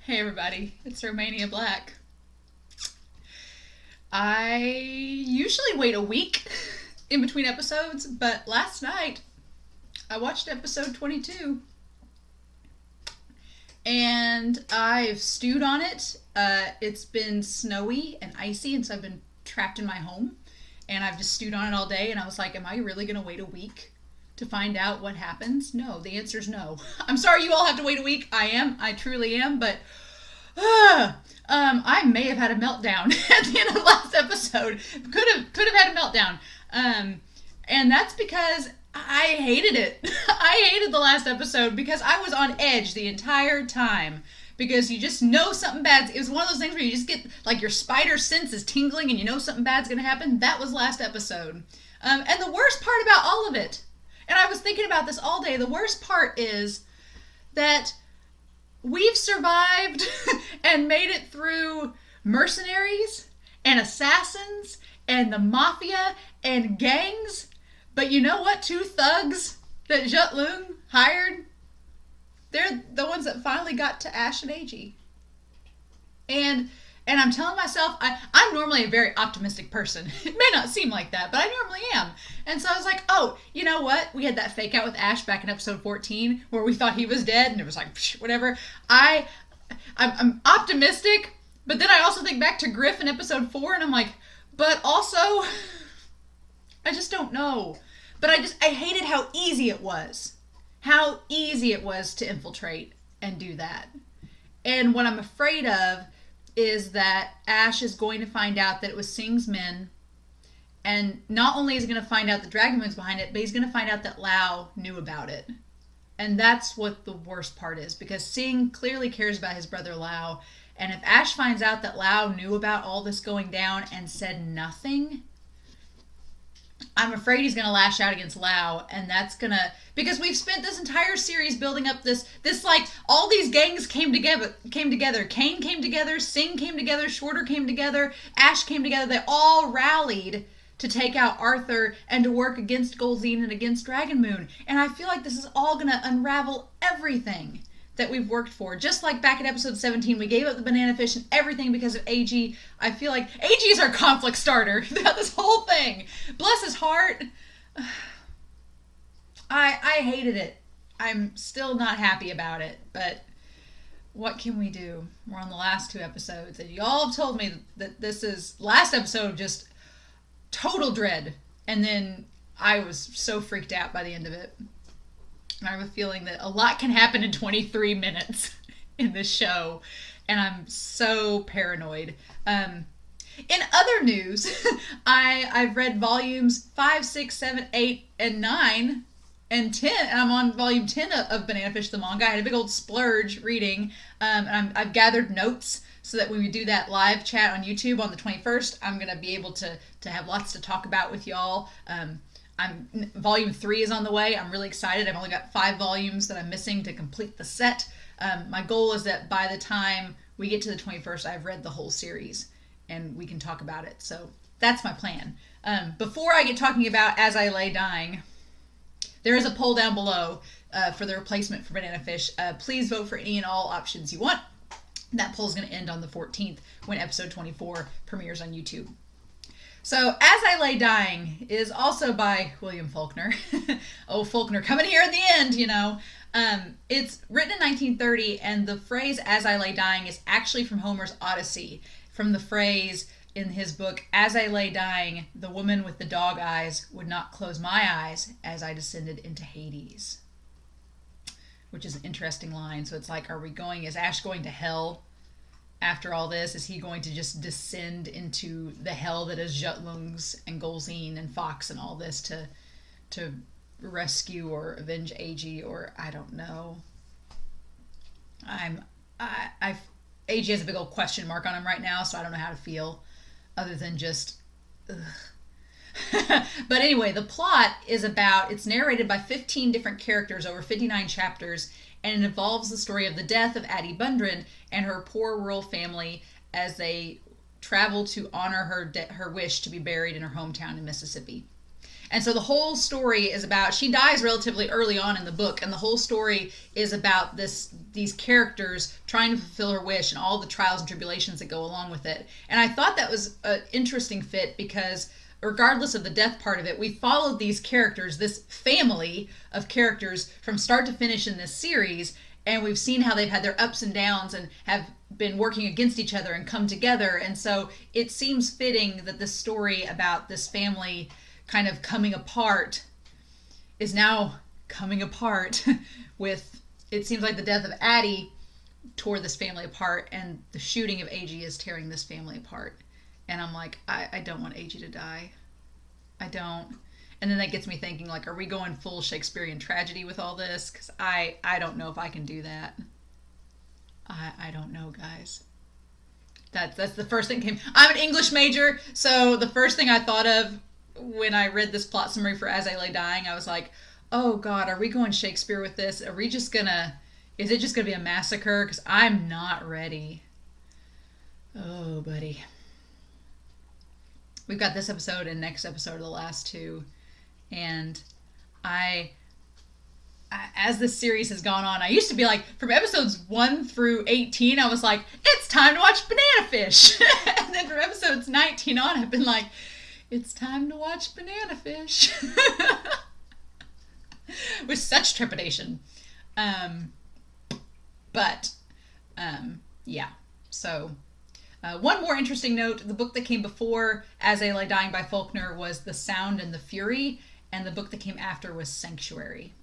Hey everybody, it's Romania Black. I usually wait a week in between episodes, but last night I watched episode 22 and I've stewed on it. It's been snowy and icy, and so I've been trapped in my home, and I've just stewed on it all day. And I was like, am I really going to wait a week to find out what happens? No, the answer is no. I'm sorry you all have to wait a week. I truly am, but I may have had a meltdown at the end of the last episode. Could have had a meltdown. And that's because I hated it. I hated the last episode because I was on edge the entire time. Because you just know something bad. It was one of those things where you just get, like, your spider sense is tingling and you know something bad's going to happen. That was last episode. And the worst part about all of it, and I was thinking about this all day, the worst part is that we've survived and made it through mercenaries and assassins and the mafia and gangs. But you know what? Two thugs that Jut Lung hired, they're the ones that finally got to Ash and AG. And I'm telling myself, I'm normally a very optimistic person. It may not seem like that, but I normally am. And so I was like, oh, you know what? We had that fake out with Ash back in episode 14 where we thought he was dead, and it was like, psh, whatever. I'm optimistic, but then I also think back to Griff in episode 4, and I'm like, but also, I just don't know. But I hated how easy it was. How easy it was to infiltrate and do that. And what I'm afraid of is that Ash is going to find out that it was Sing's men, and not only is he going to find out the Dragon Moon's behind it, but he's going to find out that Lao knew about it. And that's what the worst part is, because Sing clearly cares about his brother Lao, and if Ash finds out that Lao knew about all this going down and said nothing, I'm afraid he's going to lash out against Lao, and that's going to, because we've spent this entire series building up this like, all these gangs came together. Kane came together, Sing came together, Shorter came together, Ash came together. They all rallied to take out Arthur and to work against Golzine and against Dragon Moon. And I feel like this is all going to unravel everything that we've worked for. Just like back in episode 17, we gave up the banana fish and everything because of AG. I feel like AG is our conflict starter throughout this whole thing. Bless his heart. I hated it. I'm still not happy about it, but what can we do? We're on the last two episodes, and y'all have told me that this is last episode just total dread, and then I was so freaked out by the end of it. I have a feeling that a lot can happen in 23 minutes in this show, and I'm so paranoid. In other news, I've read volumes 5, 6, 7, 8, and 9, and 10, and I'm on volume 10 of Banana Fish the manga. I had a big old splurge reading, and I've gathered notes so that when we do that live chat on YouTube on the 21st, I'm going to be able to have lots to talk about with y'all. Volume 3 is on the way. I'm really excited. I've only got 5 volumes that I'm missing to complete the set. My goal is that by the time we get to the 21st, I've read the whole series and we can talk about it. So that's my plan. Before I get talking about As I Lay Dying, there is a poll down below for the replacement for Banana Fish. Please vote for any and all options you want. That poll is going to end on the 14th when episode 24 premieres on YouTube. So, As I Lay Dying is also by William Faulkner. Oh, Faulkner coming here at the end, you know. It's written in 1930, and the phrase As I Lay Dying is actually from Homer's Odyssey, from the phrase in his book, As I lay dying, the woman with the dog eyes would not close my eyes as I descended into Hades. Which is an interesting line. So it's like, is Ash going to hell after all this? Is he going to just descend into the hell that is Jut Lung's and Golzine and Fox and all this to rescue or avenge AG, or I don't know. AG has a big old question mark on him right now, so I don't know how to feel other than just ugh. But anyway, the plot is it's narrated by 15 different characters over 59 chapters, and it involves the story of the death of Addie Bundren and her poor rural family as they travel to honor her wish to be buried in her hometown in Mississippi. And so the whole story is about, she dies relatively early on in the book, and the whole story is about these characters trying to fulfill her wish and all the trials and tribulations that go along with it. And I thought that was an interesting fit because regardless of the death part of it, we followed these characters, this family of characters from start to finish in this series, and we've seen how they've had their ups and downs and have been working against each other and come together. And so it seems fitting that this story about this family kind of coming apart is now coming apart with, it seems like the death of Addie tore this family apart, and the shooting of AG is tearing this family apart. And I'm like, I don't want AG to die. I don't. And then that gets me thinking, like, are we going full Shakespearean tragedy with all this? Because I don't know if I can do that. I don't know, guys. That's the first thing came. I'm an English major, so the first thing I thought of when I read this plot summary for As I Lay Dying, I was like, oh God, are we going Shakespeare with this? Is it just gonna be a massacre? Because I'm not ready. Oh, buddy. We've got this episode and next episode of the last two, and as this series has gone on, I used to be like, from episodes 1 through 18, I was like, it's time to watch Banana Fish. And then from episodes 19 on, I've been like, it's time to watch Banana Fish. With such trepidation. Yeah. So, one more interesting note, the book that came before As I Lay Dying by Faulkner was The Sound and the Fury, and the book that came after was Sanctuary.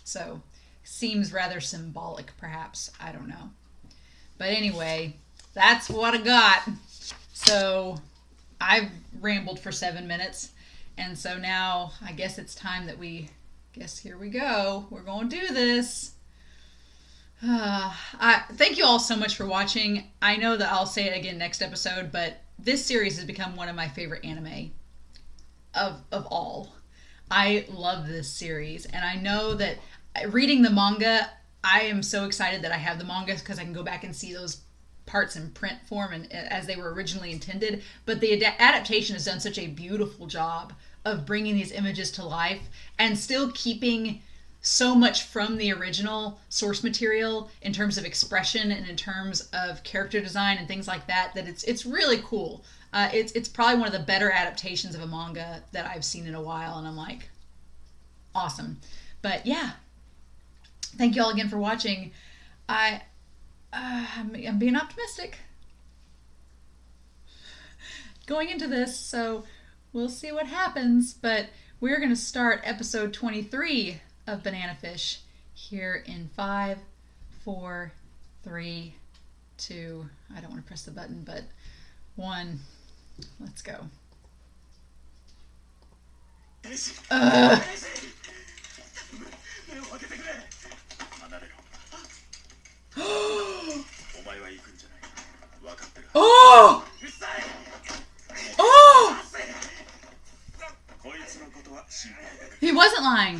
So, seems rather symbolic, perhaps. I don't know. But anyway, that's what I got. So, I've rambled for 7 minutes. And so now, I guess it's time that here we go. We're going to do this. Thank you all so much for watching. I know that I'll say it again next episode, but this series has become one of my favorite anime of all. I love this series, and I know that reading the manga, I am so excited that I have the manga because I can go back and see those parts in print form and as they were originally intended. But the adaptation has done such a beautiful job of bringing these images to life and still keeping so much from the original source material in terms of expression and in terms of character design and things like that, that it's really cool. It's probably one of the better adaptations of a manga that I've seen in a while, and I'm like, awesome. But yeah, thank you all again for watching. I'm being optimistic going into this, so we'll see what happens. But we're going to start episode 23 of Banana Fish here in 5, 4, 3, 2. I don't want to press the button, but 1. Let's go. Oh! Oh! He wasn't lying.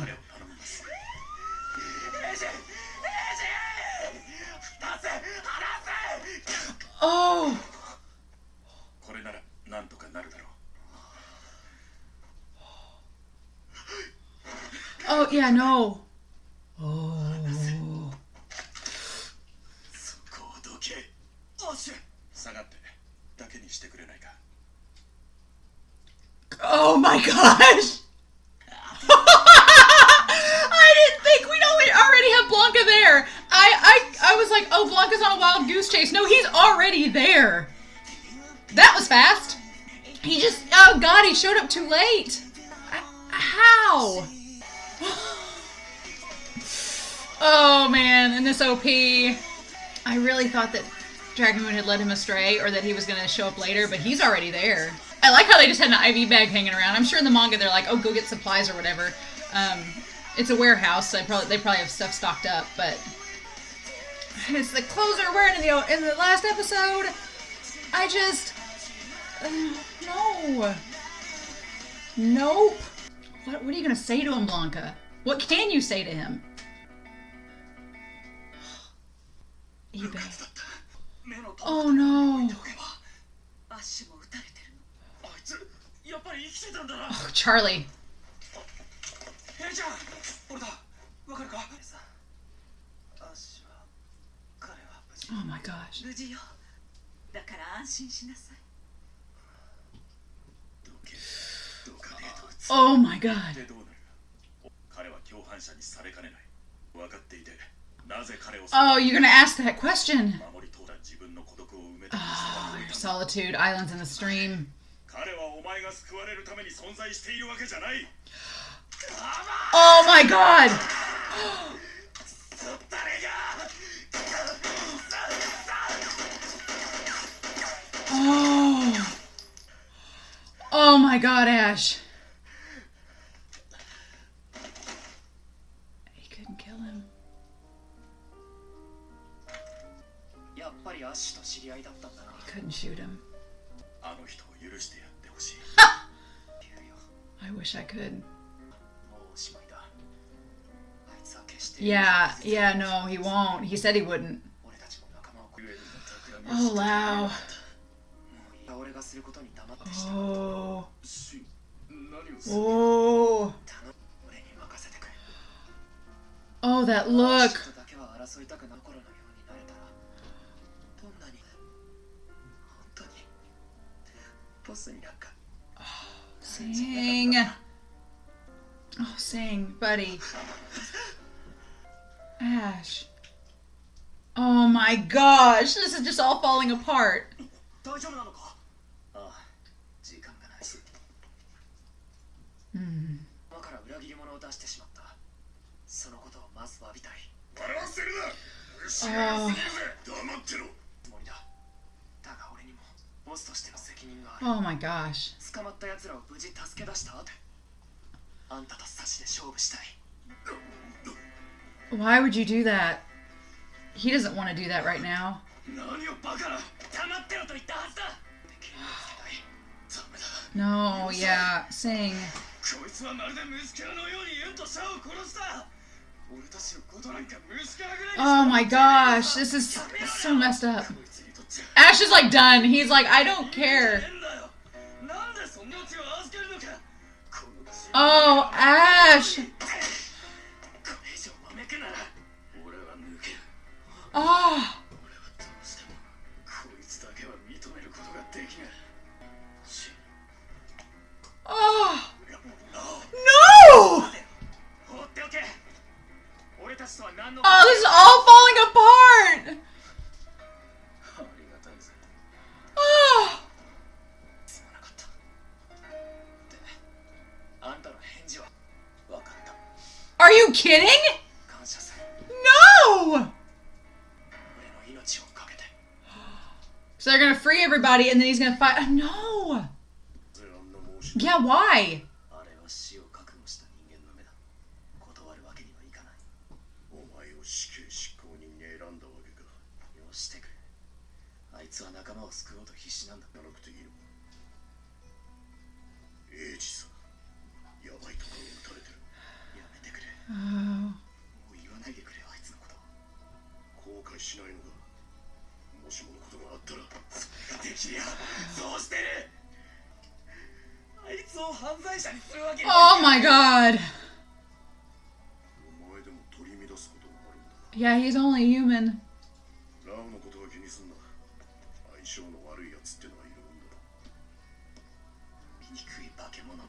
Oh! Oh, yeah, no. Oh. Oh my gosh! I didn't think we already have Blanca there. I was like, oh, Blanca's on a wild goose chase. No, he's already there. That was fast. Oh God, he showed up too late. How? Oh man, and this OP. I really thought that Dragon Moon had led him astray, or that he was going to show up later, but he's already there. I like how they just had an IV bag hanging around. I'm sure in the manga they're like, oh, go get supplies or whatever. It's a warehouse, so they probably have stuff stocked up, but it's the clothes they're wearing in the last episode. I just... no. Nope. What are you going to say to him, Blanca? What can you say to him? eBay. Oh no. Oh, Charlie. Oh my gosh. 無事よ。だから安心しなさい。 Oh my god. 彼は共犯者にされかねない。分かっていて、なぜ彼を Oh, you're gonna ask that question. 守り通ら自分の孤独を埋めて Oh, solitude, islands in the stream. 彼はお前が救われるために存在しているわけじゃない。 Oh my god. Oh. Oh my god, Ash. He couldn't kill him. やっぱりアッシュと知り合いだったんだな。 He couldn't shoot him. あの人を許してやってほしい。 I wish I could. もうおしまいだ。あいつは決して Yeah, no, he won't. He said he wouldn't. 俺たちも仲間を Oh, wow. もういい。俺がすることに黙ってした。 Oh. 何をする Oh. 俺に任せてくれ。 Oh, that アッ look. シュとだけは争いたくな頃のようになれたら、どんなに本当にボスになんか Sing. Oh, sing, buddy. Ash. Oh my gosh, this is just all falling apart. 大丈夫なのか。ああ、時間がないし。 Hmm. 今から裏切り者を出してしまった。そのことをまず詫びたい。笑わせるな。後ろすぎるぜ。黙ってろ。つもりだ。だが俺にもボスとしての責任がある。 Oh my gosh. 捕まった奴らを無事助け出した後、あんたと差しで勝負したい。 Why would you do that? He doesn't want to do that right now. 何をバカな。黙ってろと言ったはずだ。敵につけたい。ダメだ。 No, yeah, sing. こいつはまるでムスカラのようにユンとシャアを殺した。俺たちのことなんかムスカラぐらいに。 Oh my gosh, this is so messed up. Ash is like done. He's like, I don't care. なんでそんな手を預けるのか。 Oh, Ash. これ以上まめくなら俺は抜ける。 Oh. 俺はどうしてもこいつだけは認めることができない。 Oh. 放 No. っておけ。俺たちとは何の。 Oh, this is all falling apart. ありがたいぜ。 Oh. すまなかった。で、あんたの返事は分かった。 Are you kidding? 感謝する。 No. 俺の命をかけて。 So they're gonna free everybody, and then he's gonna fight. No. Yeah, why? あれは死を覚悟した人間の目だ。断るわけにはいかない。お前を死刑執行人に選んだわけか。よしてくれ。あいつは仲間を救おうと必死なんだ。なくていいのか。エイジさん、やばいところを撃たれてる。やめてくれ。 Oh. もう言わないでくれよ、あいつのこと。後悔しないのか。もしものことがあったら。それができりゃそうしてる。あいつを犯罪者にするわけには Oh my god. お前でも取り乱すことがあるんだ。 Yeah, he's only human. ラウのことは気にすんな。相性の悪いやつってのはいるもんだ。醜い化け物。俺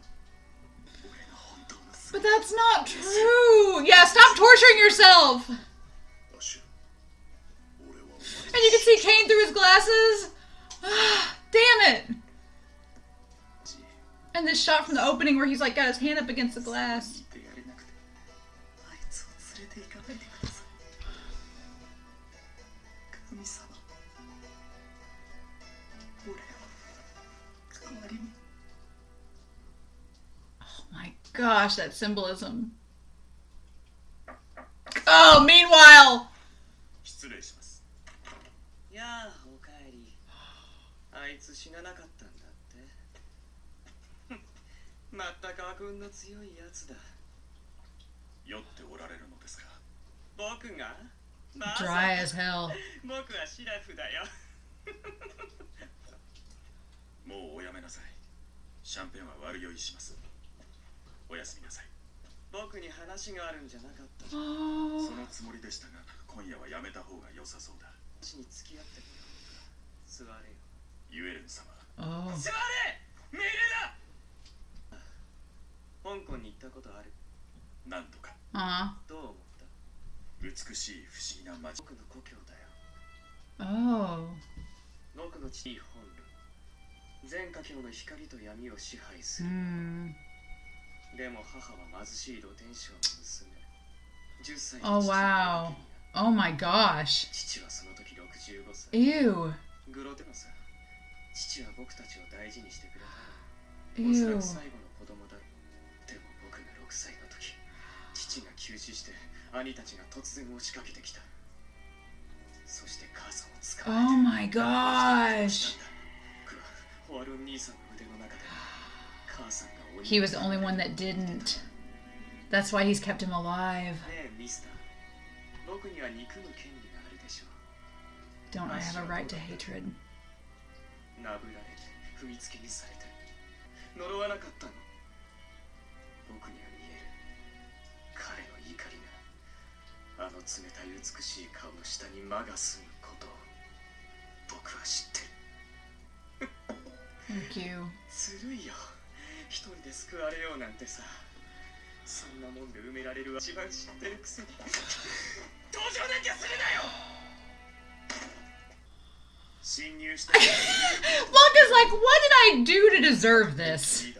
の本当の But that's not true. Yeah, stop torturing yourself. アシュ、俺はお And you can see Kane through his glasses. Damn it. And this shot from the opening where he's like got his hand up against the glass. 言ってやれなくて、あいつを連れて行かないでください。神様、俺を代わりに。 Oh my gosh, that symbolism. Oh, meanwhile. 失礼します。やあ、おかえり。あいつ死ななかったんだって。まったく悪運の強いやつだ。酔っておられるのですか。僕が Dry as hell. 僕はシラフだよ。もうおやめなさい。シャンペンは悪酔いします。おやすみなさい。僕に話があるんじゃなかった。Oh. そのつもりでしたが、今夜はやめた方が良さそうだ。私に付き合ってもらおうか。座れよ。ユエレン様。 Oh. 座れ。命令だ。香港に行ったことある。なんとか どう思った？美しい不思議な街。僕の故郷だよ。 Oh. 僕の地位本部。全華僑の光と闇を支配する。でも母は貧しい露天商の娘。10歳で Oh wow. Oh my gosh. 父はその時65歳。 Ew. グロテマさ。父は僕たちを大事にしてくれたの。おそら Ew. く最後の子供だ。でも僕が6歳の時、父が急死して兄たちが突然押しかけてきた。そして母さんを捕まえて。 Oh my gosh. 僕はホアルン兄さんの腕の中で母さんが鬼。 He was the only one that didn't. That's why he's kept him alive. ねえミスター、僕には憎む権利があるでしょう。 Don't I have a right to hatred? 殴られて踏みつけにされて呪わなかったの。僕には見える。彼の怒りがあの冷たい美しい顔の下に魔が住むことを僕は知ってる。 Thank you. ずるいよ。一人で救われようなんてさ。そんなもんで埋められるは一番知ってるくせに登場だけするなよ。侵入して Blanca's like, what did I do to deserve this?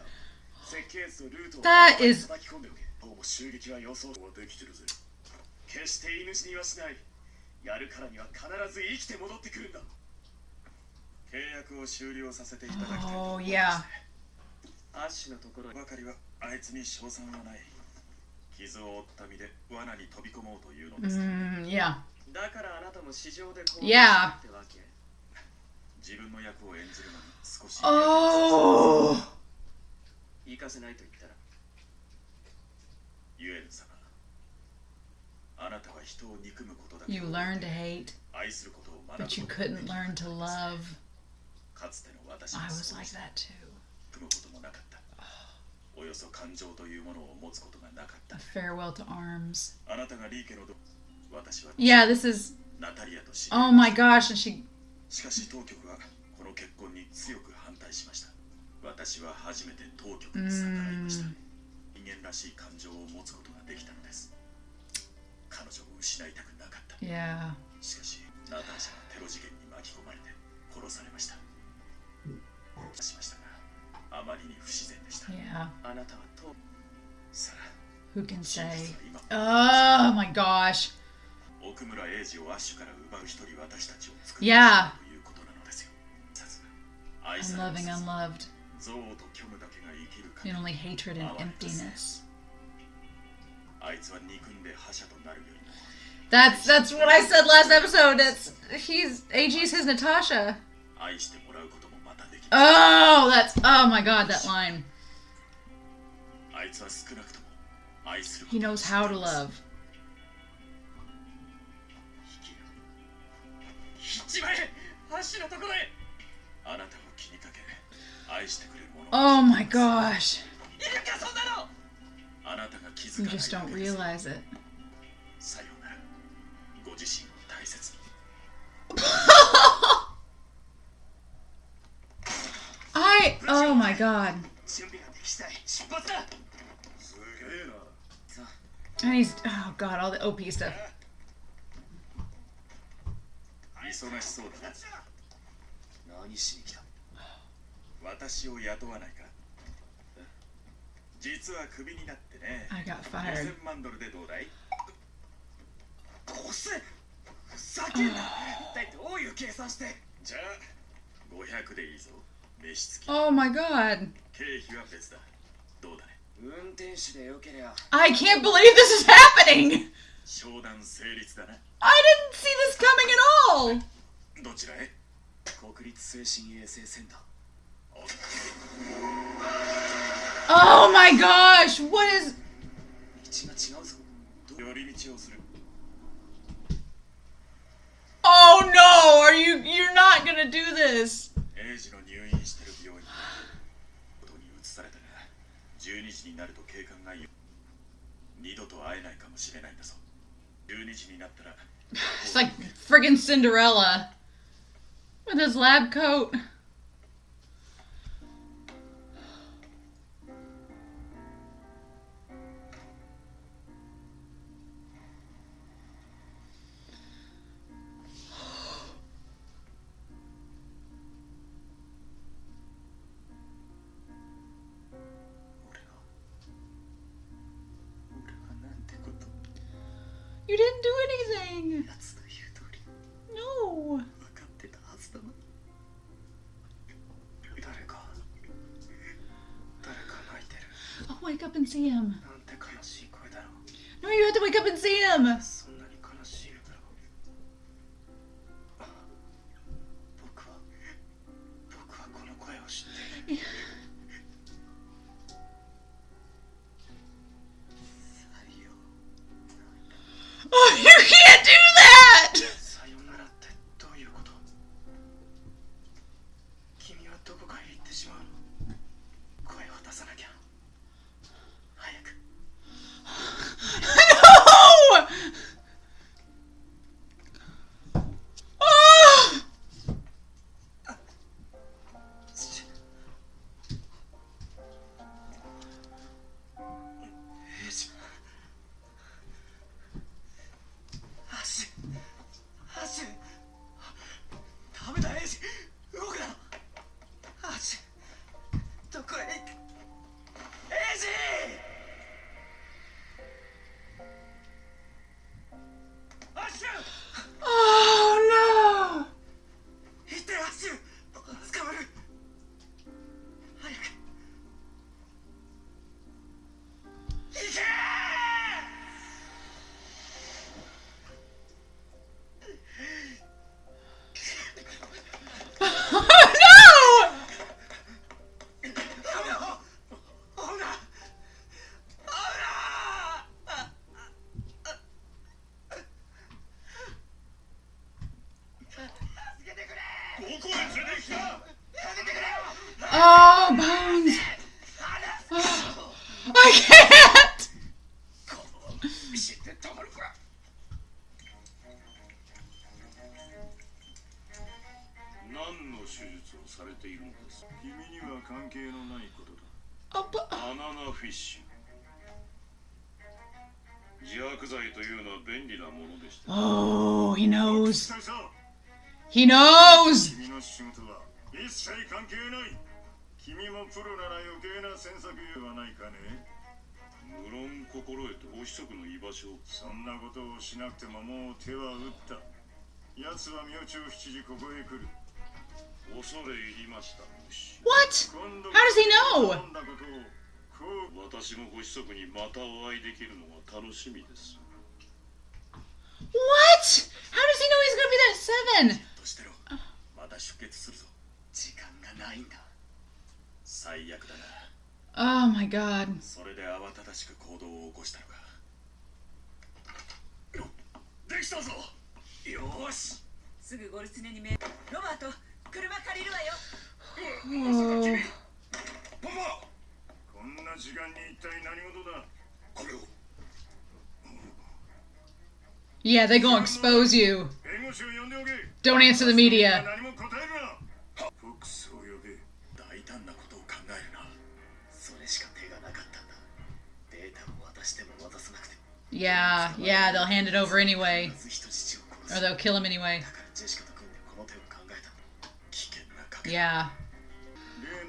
設計図とルートを That is- 叩き込んでおけ。どうも襲撃は予想はできてるぜ。決して居主にはしない。やるからには必ず生きて戻ってくるんだ。契約を終了させていただきたいと Oh 思い yeah. まして。アッシュのところばかりはあいつに賞賛はない。傷を負った身で罠に飛び込もうというのです。 Yeah. だからあなたも市場でこう Yeah. ってわけ。自分の役を演じるのに少し Oh. 行かせないと言ったら。ユエレン様、あなたは人を憎むことだけ You を learned to hate, 愛することを学ぶ but you ことができ couldn't なか learn った to のです。 love. かつての私 I も was そう like した。 that too. 憎むこともなかった。およそ感情というものを持つことがなかっ A た。 farewell to arms. あなたがリー家の私は Yeah, this is. ナタリアと知り Oh my gosh, and she. しかし当局はこの結婚に強く反対しました。私は初めて当局に逆らいました。人間らしい感情を持つことができたのです。彼女を失いたくなかった。 Yeah. しかしナターシャはテロ事件に巻き込まれて殺されました。しましたがあまりに不自然でした。 Yeah. あなたはとさあ Who can 真 say? 実は今 Oh my gosh. 奥村英二をアッシュから奪う一人私たちを作る Yeah. ということなのですよ。さすが愛 Unloving, される unloved. 憎悪と虚無だけが生きる In 限り only hatred and emptiness. あいつは憎んで覇者となるよりも That's what I said last episode. AG's his Natasha. 愛してもらうこともまたできる。 Oh, oh my god, that line. あいつは少なくとも愛する He knows how to love. 行っちまえ。アッシュのところへ。あなたを気にかけ愛してくれるもの Oh my gosh. いるかそんなの。あなたが気づ You かない just だ don't けです。 realize it. さようなら。ご自身を大切に。Oh my god. 準備ができたい。出発だ。すげえな。さあ。 And he's, oh god, all the OP stuff. 忙しそうだな。何しに来た。私を雇わないか。実はクビになってね。 I got fired. 5000万ドルでどうだい？こせ。ふざけんな。一体どういう計算して。じゃあ500でいいぞ。飯付き。 Oh my god. 経費は別だ。どうだね。運転手でよけりゃ。 I can't believe this is happening. 商談成立だな。 I didn't see this coming at all. どちらへ？国立精神衛生センター。 Oh my gosh. What is... 道が違うぞ。寄り道をする。 Oh no. You're not gonna do this. エイジの入院してる病院ことに移されたが、12時になると警官が言う。二度と会えないかもしれないんだぞ。12時になったら It's like friggin' Cinderella with his lab coat. You didn't do anything. やつの言う通り No. 分かってたはずだな。誰か泣いてる。 I'll wake up and see him. なんて悲しい声だろう。 No, you have to wake up and see him. そんなに悲しいのだろう。僕はこの声を知っている。採用 Oh, you can't do that. さよならってどういうこと？君はどこかへ行ってしまうの？声を出さなきゃ。早く。No. Oh. ダメだエイジ、動くな。どこへ行く？エイジ！アッシュ！ Oh no. 行ってアッシュ！捕まる。早く。行けー！ Oh no. Oh, Bones. Oh, I can't. 知ってたまるか。何の手術をされているのです？君には関係のないことだ。 Oh, but, バナナフィッシュ。自白剤というのは便利なものでした。 oh, he knows. He knows. 君の仕事は一切関係ない。君もプロなら余計な詮索はないかね。無論心得とご子息の居場所。そんなことをしなくてももう手は打った。奴は明朝7時ここへ来る。恐れ入りました。 What? How does he know? 私もご子息にまたお会いできるのが楽しみです。 What? How does he know he's gonna be that 7? としてろ。また出血するぞ。時間がないんだ。最悪だな。 Oh my god. それで慌ただしく行動を起こしたのか。できたぞ。よーし。すぐゴルツネにロバート、車借りるわよ。パパ。こんな時間に一体何事だ。これを。 Yeah, they gonna expose you. 弁護士を呼んでおけ。 Don't answer the media. 何も答えるな。フォックスを呼べ。大胆なことを考えるな。それしか手がなかったんだ。データを渡しても渡さなくても。 Yeah, they'll hand it over anyway. まず人質を殺 Or す。 they'll kill him anyway. だからジェシカと組んでこの手を考えたんだ。危険な賭け。 Yeah.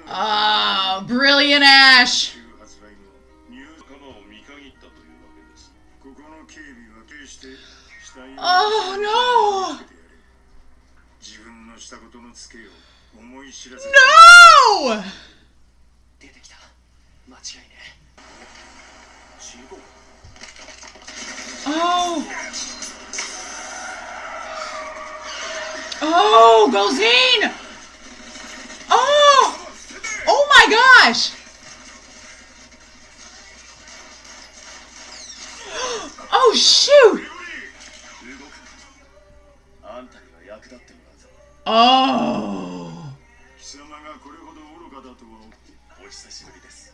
Oh, brilliant Ash. 発売後、ニュー仲間を見限ったというわけです。ここの警備は決して死体を Oh no. 自分のしたことのツケを思い知らせ No! 出てきた。間違いね。15。 Oh. Oh, goes in. Oh. Oh my gosh. Oh shoot. 動く。あんたには役立ってもらうぞ。 Oh. 貴様がこれほど愚かだとはお久しぶりです。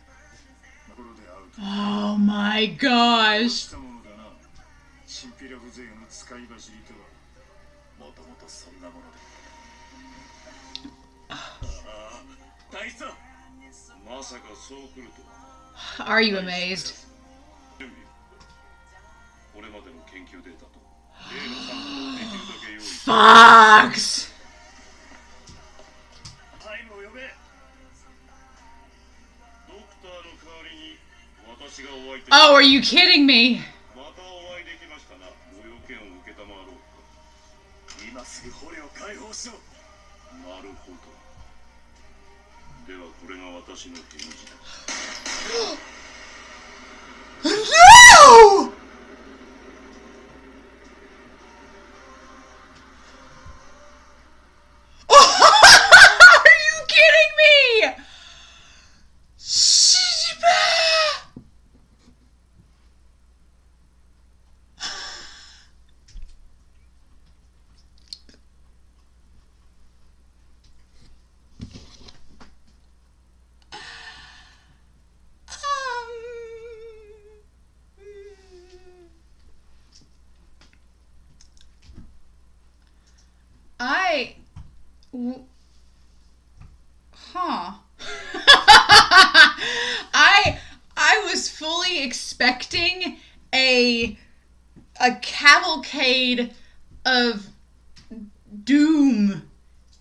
ところで会うと Oh my gosh. したものだな。チンピラ風情の使い走りとは。とそんなもので。大佐、まさかそう来るとは。 Are you amazed? これまでの研究データと例のサンプルをできるだけ用意して。Fox! タイムを呼べ。ドクターの代わりに私がお相手。 Oh, are you kidding me? またお会いできましたな。ご用件を受けたまわろう。今すぐ捕虜を解放しろ。なるほど。ではこれが私の返事だ。No! Are you kidding me? Shiba! Huh. I was fully expecting a cavalcade of doom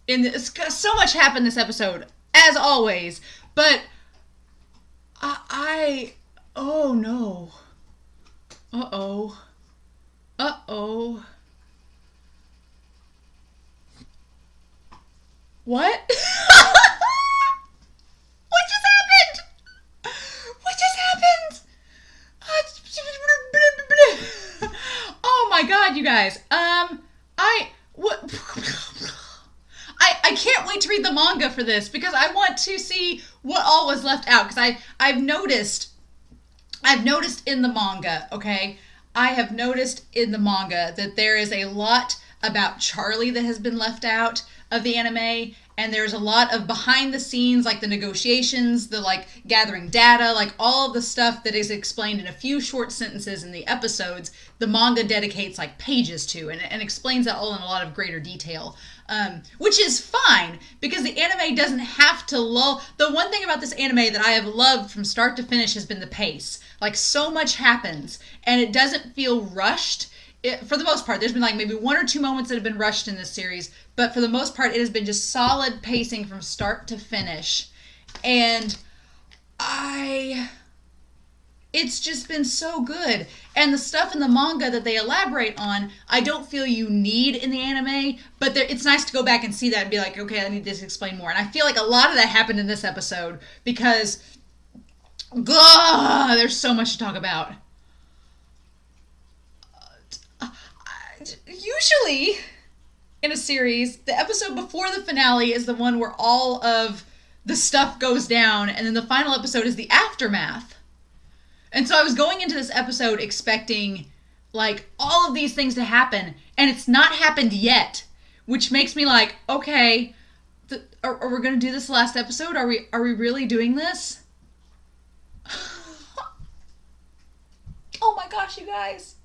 in this. So much happened this episode, as always, but oh no. Uh-oh. Uh-oh. What? What just happened? What just happened? Oh my god, you guys. I can't wait to read the manga for this because I want to see what all was left out because I've noticed in the manga, okay? I have noticed in the manga that there is a lot about Charlie that has been left out of the anime, and there's a lot of behind the scenes, like the negotiations, the like gathering data, like all of the stuff that is explained in a few short sentences in the episodes. The manga dedicates like pages to and explains that all in a lot of greater detail, which is fine because the anime doesn't have to lull. The one thing about this anime that I have loved from start to finish has been the pace. Like so much happens and it doesn't feel rushed. For the most part, there's been like maybe one or two moments that have been rushed in this series, but for the most part, it has been just solid pacing from start to finish. And it's just been so good. And the stuff in the manga that they elaborate on, I don't feel you need in the anime, but it's nice to go back and see that and be like, okay, I need this to explain more. And I feel like a lot of that happened in this episode because, there's so much to talk about. Usually, in a series, the episode before the finale is the one where all of the stuff goes down, and then the final episode is the aftermath. And so I was going into this episode expecting, like, all of these things to happen, and it's not happened yet, which makes me like, okay, are we going to do this last episode? Are we really doing this? Oh my gosh, you guys.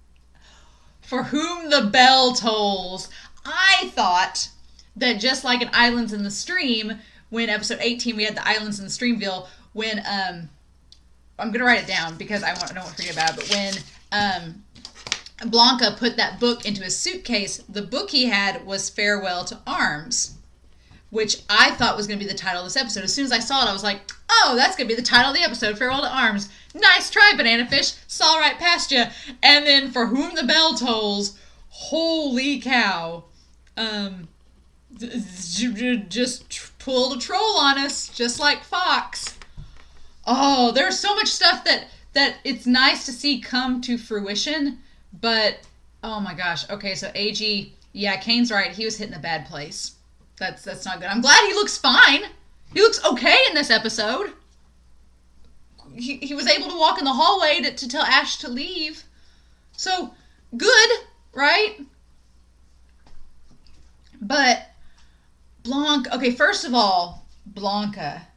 For whom the bell tolls. I thought that just like in Islands in the Stream, when episode 18 we had the Islands in the Streamville, when I'm gonna write it down because I don't want to forget about it, but when Blanca put that book into his suitcase, the book he had was Farewell to Arms, which I thought was gonna be the title of this episode. As soon as I saw it, I was like, oh, that's gonna be the title of the episode, Farewell to Arms. Nice try, Banana Fish. Saw right past you. And then For Whom the Bell Tolls, holy cow. Just pulled a troll on us, just like Fox. Oh, there's so much stuff that it's nice to see come to fruition, but oh my gosh. Okay, so AG, yeah, Kane's right. He was hitting a bad place. That's not good. I'm glad he looks fine. He looks okay in this episode. He was able to walk in the hallway to tell Ash to leave. So, good, right? But, Blanca... Okay, first of all, Blanca.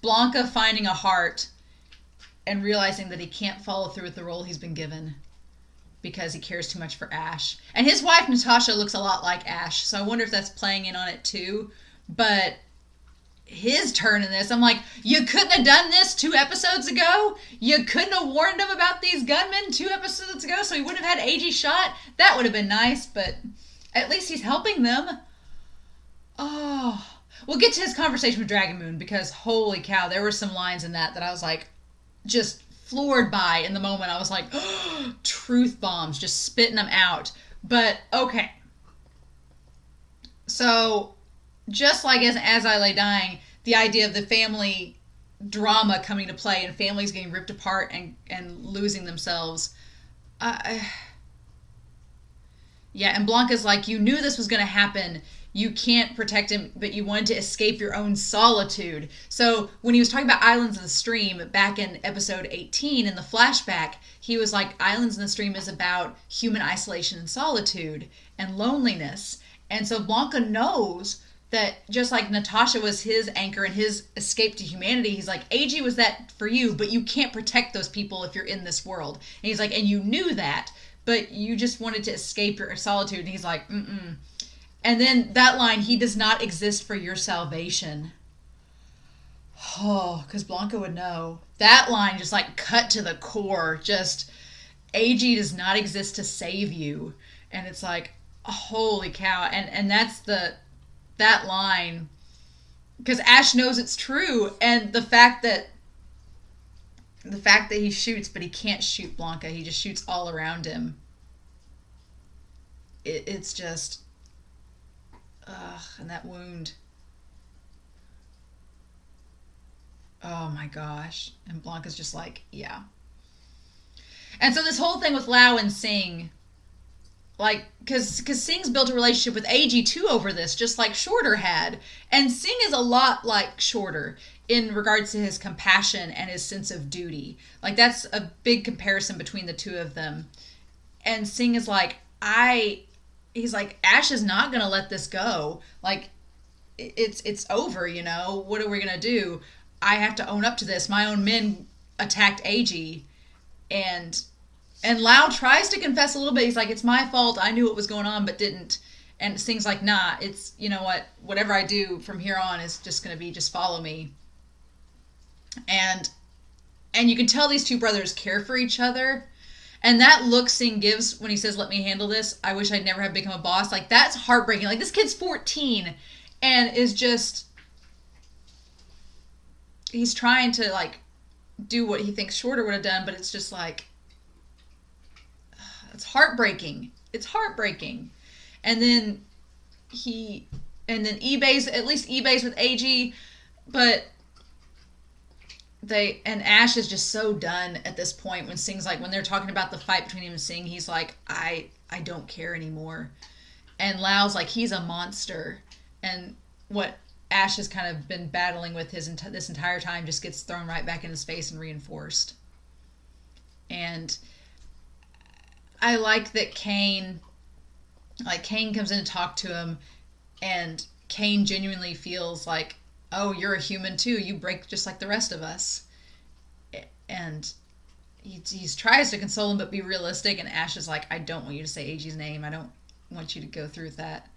Blanca finding a heart and realizing that he can't follow through with the role he's been given. because he cares too much for Ash. And his wife, Natasha, looks a lot like Ash, so I wonder if that's playing in on it too. But his turn in this, I'm like, you couldn't have done this 2 episodes ago? You couldn't have warned him about these gunmen 2 episodes ago so he wouldn't have had AG shot? That would have been nice, but at least he's helping them. Oh, we'll get to his conversation with Dragon Moon, because holy cow, there were some lines in that I was like, just floored by in the moment. I was like, oh, truth bombs, just spitting them out. But okay, so just like as I lay dying, the idea of the family drama coming to play and families getting ripped apart and losing themselves. Yeah, and Blanca's like, you knew this was going to happen. You can't protect him, but you wanted to escape your own solitude. So when he was talking about Islands in the Stream back in episode 18 in the flashback, he was like, Islands in the Stream is about human isolation and solitude and loneliness. And so Blanca knows that just like Natasha was his anchor and his escape to humanity, he's like, AG was that for you, but you can't protect those people if you're in this world. And he's like, and you knew that, but you just wanted to escape your solitude. And he's like, mm-mm. And then that line, he does not exist for your salvation. Oh, because Blanca would know. That line just like cut to the core. Just, AG does not exist to save you. And it's like, holy cow. And that's that line, because Ash knows it's true, and the fact that he shoots, but he can't shoot Blanca, he just shoots all around him. It's just, and that wound. Oh my gosh. And Blanca's just like, yeah. And so this whole thing with Lau and Sing, like, because Sing's built a relationship with AG too over this, just like Shorter had. And Sing is a lot like Shorter in regards to his compassion and his sense of duty. Like, that's a big comparison between the two of them. And Sing is like, he's like, Ash is not going to let this go. Like, it's over, you know? What are we going to do? I have to own up to this. My own men attacked AG. And Lau tries to confess a little bit. He's like, it's my fault. I knew what was going on, but didn't. And Sing's like, nah, it's, you know what? Whatever I do from here on is just going to be, just follow me. And you can tell these two brothers care for each other. And that look Sing gives when he says, let me handle this, I wish I'd never have become a boss. Like, that's heartbreaking. Like, this kid's 14 and is just, he's trying to, like, do what he thinks Shorter would have done, but it's just like, it's heartbreaking. It's heartbreaking. And then eBay's with AG, but Ash is just so done at this point when Sing's like, when they're talking about the fight between him and Sing, he's like, I don't care anymore. And Lau's like, he's a monster. And what Ash has kind of been battling with this entire time just gets thrown right back into space and reinforced. And I like that Kane comes in to talk to him, and Kane genuinely feels like, oh, you're a human too. You break just like the rest of us. And he tries to console him, but be realistic. And Ash is like, I don't want you to say AG's name. I don't want you to go through with that.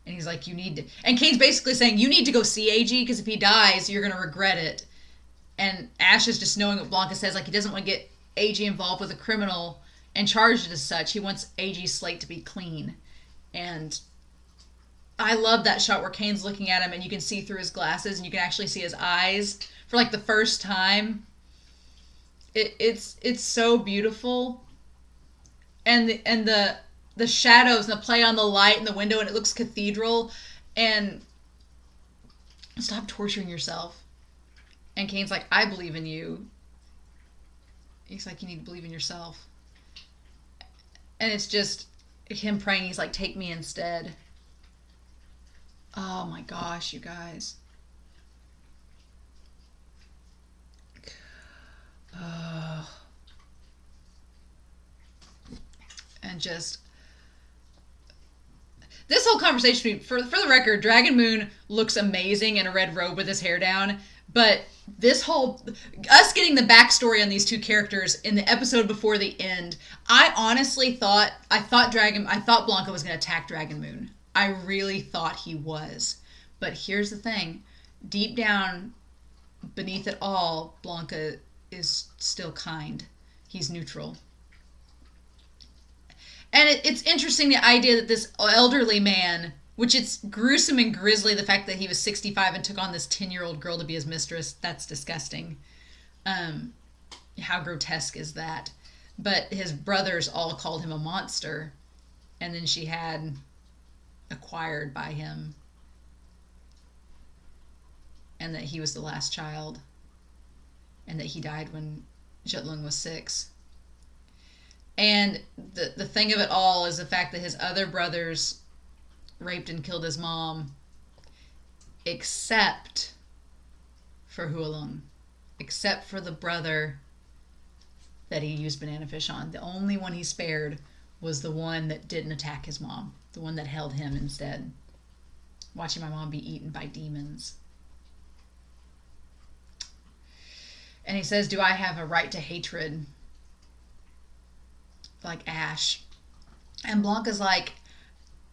And he's like, you need to. And Kane's basically saying, you need to go see AG, because if he dies, you're going to regret it. And Ash is just knowing what Blanca says. Like, he doesn't want to get AG involved with a criminal and charged as such. He wants AG's slate to be clean. And I love that shot where Kane's looking at him and you can see through his glasses and you can actually see his eyes for like the first time. It's so beautiful. And the shadows and the play on the light in the window, and it looks cathedral. And stop torturing yourself. And Kane's like, I believe in you. He's like, you need to believe in yourself. And it's just him praying. He's like, take me instead. Oh my gosh, you guys. And just this whole conversation, for the record, Dragon Moon looks amazing in a red robe with his hair down, But this whole us getting the backstory on these two characters in the episode before the end, I honestly thought Blanca was going to attack Dragon Moon. I really thought he was. But here's the thing. Deep down, beneath it all, Blanca is still kind. He's neutral. And it's interesting, the idea that this elderly man, which it's gruesome and grisly, the fact that he was 65 and took on this 10-year-old girl to be his mistress, that's disgusting. How grotesque is that? But his brothers all called him a monster. And then she had acquired by him. And that he was the last child. And that he died when Jetlung was 6. And the thing of it all is the fact that his other brothers raped and killed his mom, except for Hualong, except for the brother that he used banana fish on. The only one he spared was the one that didn't attack his mom, the one that held him instead, watching my mom be eaten by demons. And he says, do I have a right to hatred like Ash? And Blanca's like,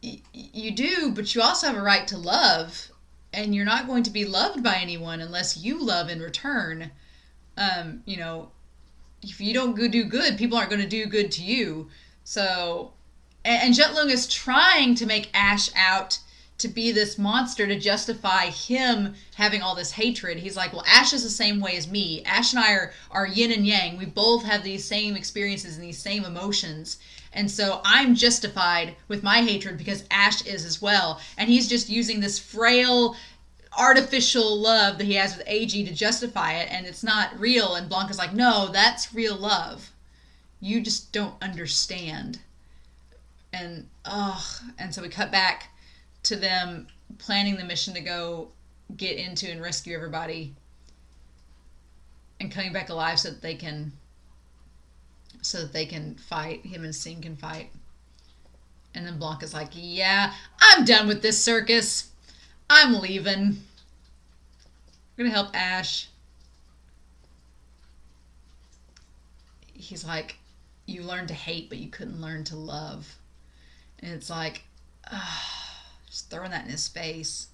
you do, but you also have a right to love, and you're not going to be loved by anyone unless you love in return. If you don't do good, people aren't going to do good to you. So, and Jetlung is trying to make Ash out to be this monster to justify him having all this hatred. He's like, well, Ash is the same way as me. Ash and I are yin and yang. We both have these same experiences and these same emotions. And so I'm justified with my hatred because Ash is as well. And he's just using this frail, artificial love that he has with AG to justify it. And it's not real. And Blanca's like, no, that's real love. You just don't understand. And so we cut back to them planning the mission to go get into and rescue everybody and coming back alive so that they can fight. Him and Singh can fight. And then Blanca's like, yeah, I'm done with this circus. I'm leaving. I'm gonna help Ash. He's like, you learned to hate, but you couldn't learn to love. And it's like, just throwing that in his face.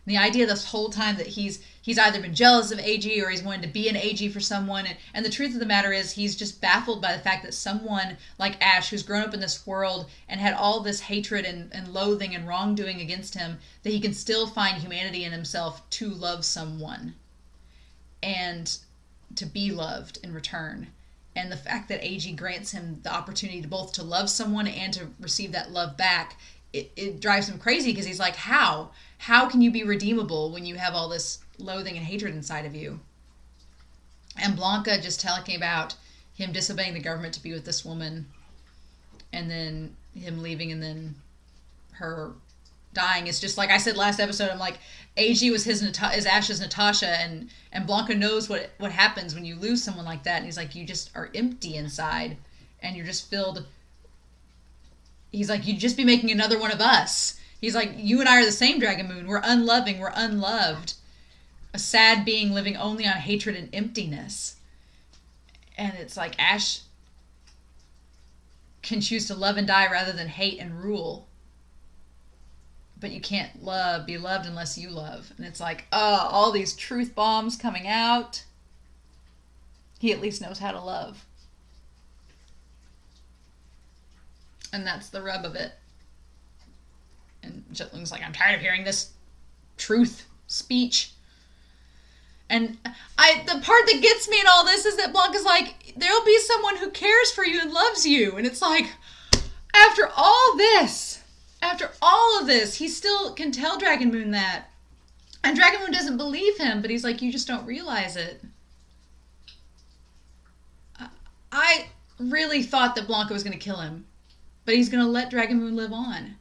And the idea this whole time that he's either been jealous of AG or he's wanted to be an AG for someone. And the truth of the matter is he's just baffled by the fact that someone like Ash, who's grown up in this world and had all this hatred and loathing and wrongdoing against him, that he can still find humanity in himself to love someone and to be loved in return. And the fact that AG grants him the opportunity to both to love someone and to receive that love back, it drives him crazy because he's like, how? How can you be redeemable when you have all this loathing and hatred inside of you? And Blanca just talking about him disobeying the government to be with this woman and then him leaving and then her dying. It's just like I said last episode, I'm like, AG was is Ash's Natasha, and Blanca knows what happens when you lose someone like that. And he's like, you just are empty inside and you're just filled. He's like, you'd just be making another one of us. He's like, you and I are the same, Dragon Moon. We're unloving. We're unloved. A sad being living only on hatred and emptiness. And it's like Ash can choose to love and die rather than hate and rule. But you can't be loved unless you love. And it's like, all these truth bombs coming out. He at least knows how to love. And that's the rub of it. And Jetlung's like, I'm tired of hearing this truth speech. And the part that gets me in all this is that Blanca's like, there'll be someone who cares for you and loves you. And it's like, after all of this, he still can tell Dragon Moon that. And Dragon Moon doesn't believe him, but he's like, you just don't realize it. I really thought that Blanca was going to kill him. But he's going to let Dragon Moon live on.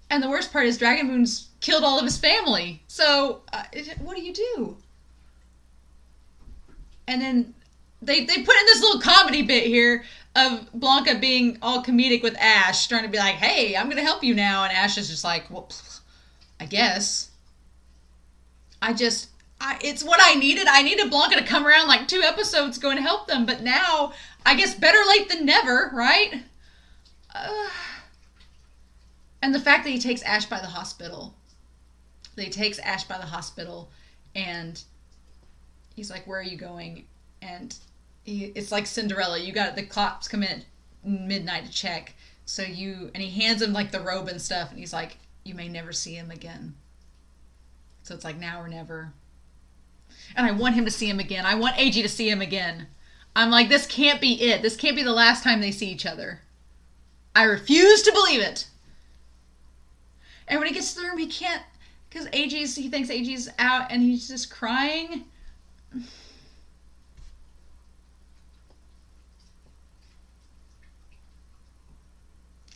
And the worst part is Dragon Moon's killed all of his family. So, what do you do? And then they put in this little comedy bit here of Blanca being all comedic with Ash, trying to be like, hey, I'm going to help you now. And Ash is just like, well, I guess. it's what I needed. I needed Blanca to come around like 2 episodes ago and help them, but now, I guess better late than never, right? And the fact that he takes Ash by the hospital. They takes Ash by the hospital, and he's like, "Where are you going?" And it's like Cinderella. The cops come in at midnight to check. And he hands him like the robe and stuff, and he's like, "You may never see him again." So it's like now or never. And I want him to see him again. I want AG to see him again. I'm like, this can't be it. This can't be the last time they see each other. I refuse to believe it. And when he gets to the room, he can't, because he thinks AG's out, and he's just crying.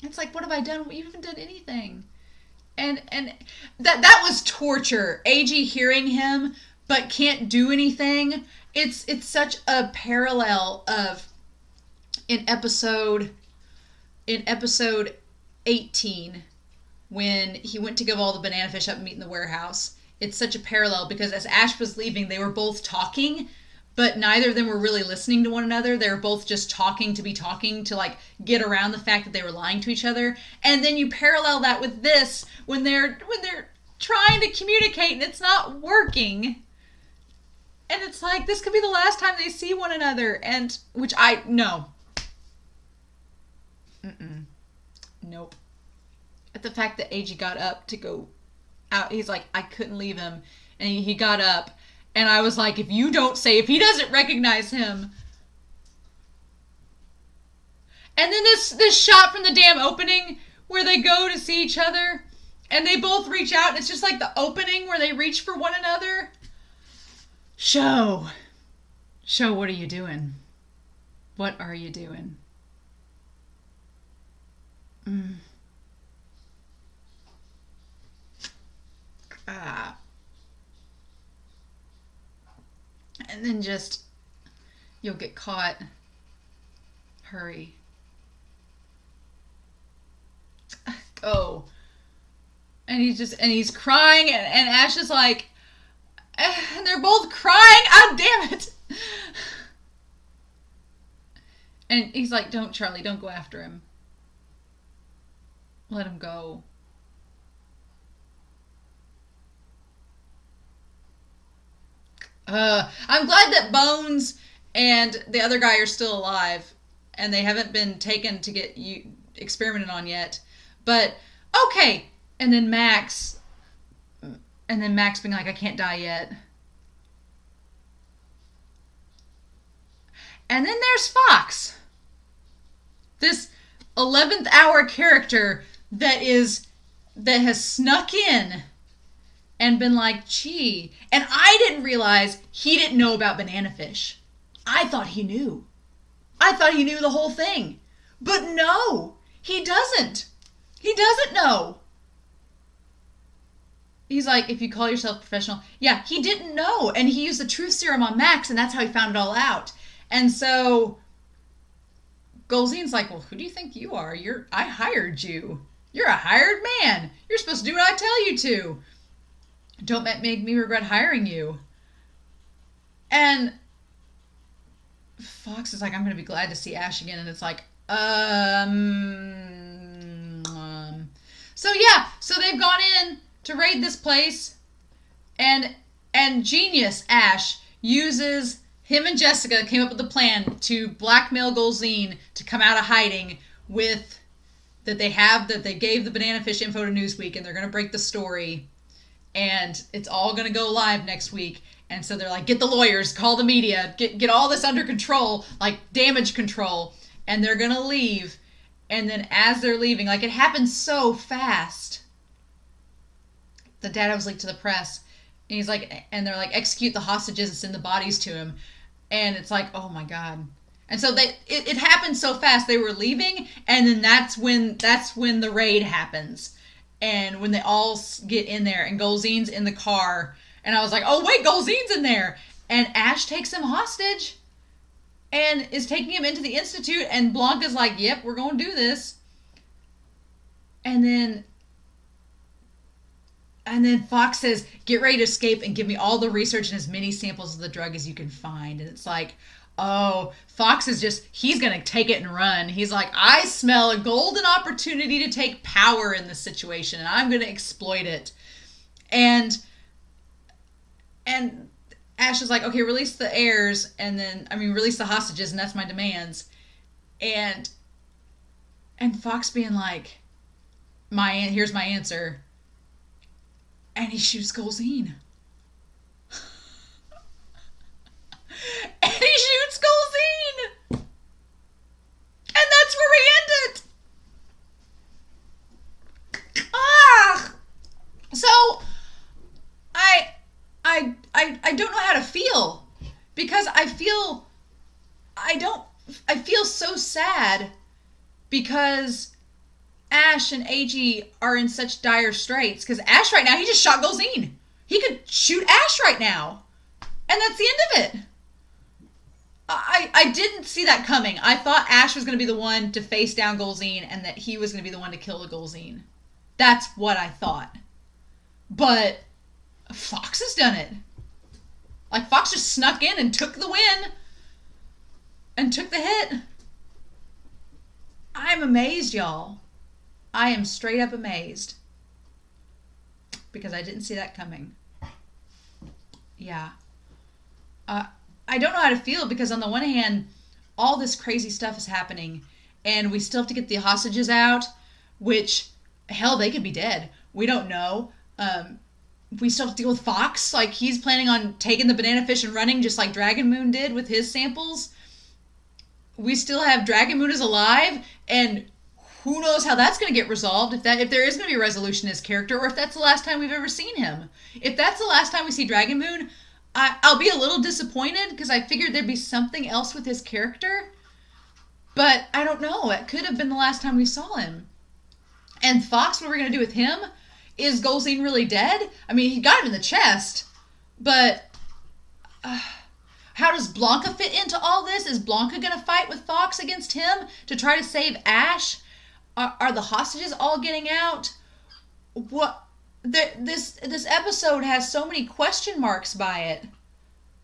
It's like, what have I done? You haven't done anything. And that was torture. AG hearing him, but can't do anything. It's such a parallel of in episode 18, when he went to give all the banana fish up and meet in the warehouse. It's such a parallel because as Ash was leaving, they were both talking, but neither of them were really listening to one another. They were both just talking to like get around the fact that they were lying to each other. And then you parallel that with this when they're trying to communicate and it's not working. And it's like, this could be the last time they see one another. And no. Nope. At the fact that AG got up to go out, he's like, I couldn't leave him. And he got up. And I was like, if he doesn't recognize him. And then this shot from the damn opening where they go to see each other and they both reach out, and it's just like the opening where they reach for one another. Show, what are you doing? What are you doing? And then just, you'll get caught. Hurry. Go. And he's crying, and Ash is like, and they're both crying. Oh, damn it. And he's like, Charlie, don't go after him. Let him go. I'm glad that Bones and the other guy are still alive, and they haven't been taken to get experimented on yet. But okay, and then Max being like, I can't die yet. And then there's Fox, this 11th hour character that has snuck in and been like, gee. And I didn't realize he didn't know about banana fish. I thought he knew. I thought he knew the whole thing. But no, he doesn't. He doesn't know. He's like, if you call yourself professional. Yeah, he didn't know. And he used the truth serum on Max, and that's how he found it all out. And so Golzine's like, well, who do you think you are? I hired you. You're a hired man. You're supposed to do what I tell you to. Don't make me regret hiring you. And Fox is like, I'm going to be glad to see Ash again. And it's like, So yeah, so they've gone in to raid this place. And genius Ash uses him and Jessica came up with a plan to blackmail Golzine to come out of hiding with that they gave the banana fish info to Newsweek, and they're going to break the story. And it's all going to go live next week. And so they're like, get the lawyers, call the media, get all this under control, like damage control. And they're going to leave. And then as they're leaving, like it happens so fast. The data was leaked to the press. And he's like, and they're like, execute the hostages and send the bodies to him. And it's like, oh my God. And so it happened so fast. They were leaving. And then that's when the raid happens. And when they all get in there and Golzine's in the car. And I was like, oh wait, Golzine's in there. And Ash takes him hostage and is taking him into the Institute. And Blanca's like, yep, we're going to do this. And then And then Fox says, get ready to escape and give me all the research and as many samples of the drug as you can find. And it's like, oh, Fox is just, he's going to take it and run. He's like, I smell a golden opportunity to take power in this situation, and I'm going to exploit it. And Ash is like, okay, release the heirs, and then, release the hostages, and that's my demands. And Fox being like, here's my answer. And he shoots Golzine. And he shoots Golzine! And that's where we end it! Ah! So, I don't know how to feel. Because I feel so sad because Ash and AG are in such dire straits. Because Ash right now, he just shot Golzine. He could shoot Ash right now. And that's the end of it. I didn't see that coming. I thought Ash was going to be the one to face down Golzine and that he was going to be the one to kill the Golzine. That's what I thought. But Fox has done it. Like, Fox just snuck in and took the win. And took the hit. I'm amazed, y'all. I am straight up amazed. Because I didn't see that coming. Yeah. I don't know how to feel because on the one hand, all this crazy stuff is happening. And we still have to get the hostages out. Which, hell, they could be dead. We don't know. We still have to deal with Fox. Like, he's planning on taking the banana fish and running just like Dragon Moon did with his samples. We still have Dragon Moon is alive, and who knows how that's going to get resolved, if there is going to be a resolution in his character, or if that's the last time we've ever seen him. If that's the last time we see Dragon Moon, I'll be a little disappointed, because I figured there'd be something else with his character. But I don't know. It could have been the last time we saw him. And Fox, what are we going to do with him? Is Golzine really dead? He got him in the chest, but how does Blanca fit into all this? Is Blanca going to fight with Fox against him to try to save Ash? Are the hostages all getting out? What? This episode has so many question marks by it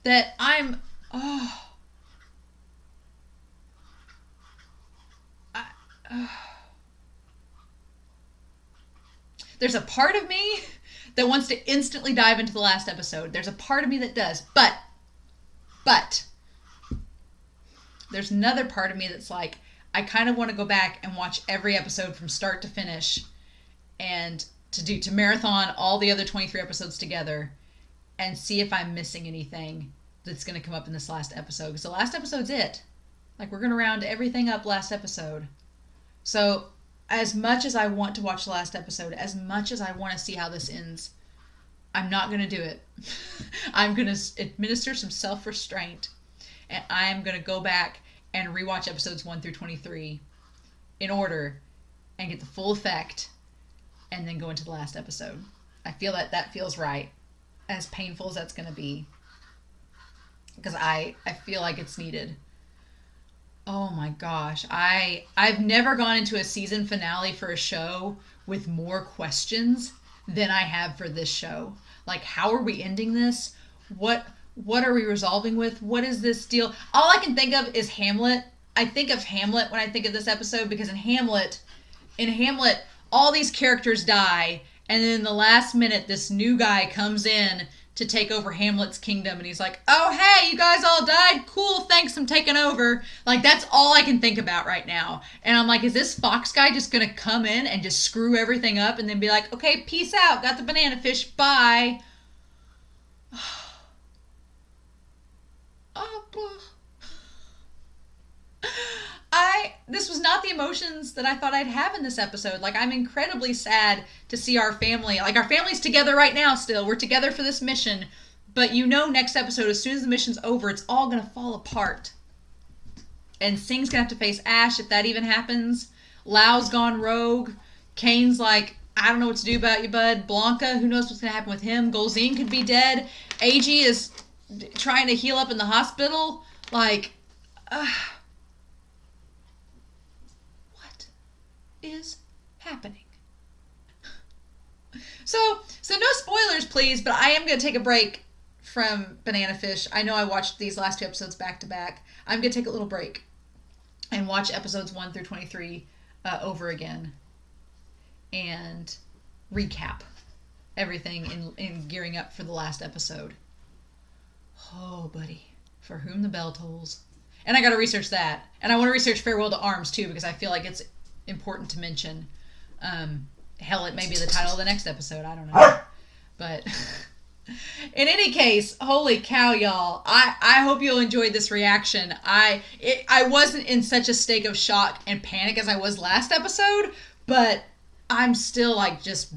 that I'm... There's a part of me that wants to instantly dive into the last episode. There's a part of me that does. But there's another part of me that's like, I kind of want to go back and watch every episode from start to finish and to marathon all the other 23 episodes together and see if I'm missing anything that's going to come up in this last episode. Because the last episode's it. Like, we're going to round everything up last episode. So, as much as I want to watch the last episode, as much as I want to see how this ends, I'm not going to do it. I'm going to administer some self-restraint. And I'm going to go back and rewatch episodes 1 through 23 in order and get the full effect and then go into the last episode. I feel that feels right. As painful as that's going to be. Because I feel like it's needed. Oh my gosh. I've never gone into a season finale for a show with more questions than I have for this show. Like, how are we ending this? What are we resolving with? What is this deal? All I can think of is Hamlet. I think of Hamlet when I think of this episode because in Hamlet, all these characters die, and then in the last minute, this new guy comes in to take over Hamlet's kingdom, and he's like, oh, hey, you guys all died? Cool, thanks, I'm taking over. Like, that's all I can think about right now. And I'm like, is this Fox guy just gonna come in and just screw everything up and then be like, okay, peace out, got the banana fish, bye. This was not the emotions that I thought I'd have in this episode. Like, I'm incredibly sad to see our family. Like, our family's together right now still. We're together for this mission. But next episode, as soon as the mission's over, it's all going to fall apart. And Sing's going to have to face Ash if that even happens. Lau's gone rogue. Kane's like, I don't know what to do about you, bud. Blanca, who knows what's going to happen with him. Golzine could be dead. AG is trying to heal up in the hospital. Like, is happening. So So no spoilers, please, but I am going to take a break from Banana Fish. I know I watched these last 2 episodes back to back. I'm going to take a little break and watch episodes 1 through 23 over again and recap everything in gearing up for the last episode. Oh, buddy. For whom the bell tolls. And I got to research that. And I want to research Farewell to Arms, too, because I feel like it's important to mention. Hell, it may be the title of the next episode. I don't know. But in any case, holy cow, y'all. I hope you'll enjoy this reaction. I wasn't in such a state of shock and panic as I was last episode, but I'm still like just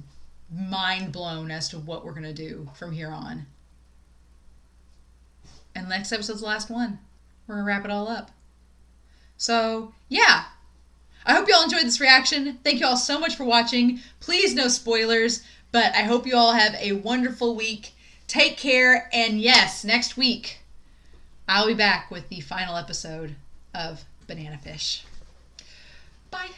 mind blown as to what we're going to do from here on. And next episode's the last one. We're going to wrap it all up. So, yeah. I hope you all enjoyed this reaction. Thank you all so much for watching. Please, no spoilers, but I hope you all have a wonderful week. Take care, and yes, next week, I'll be back with the final episode of Banana Fish. Bye.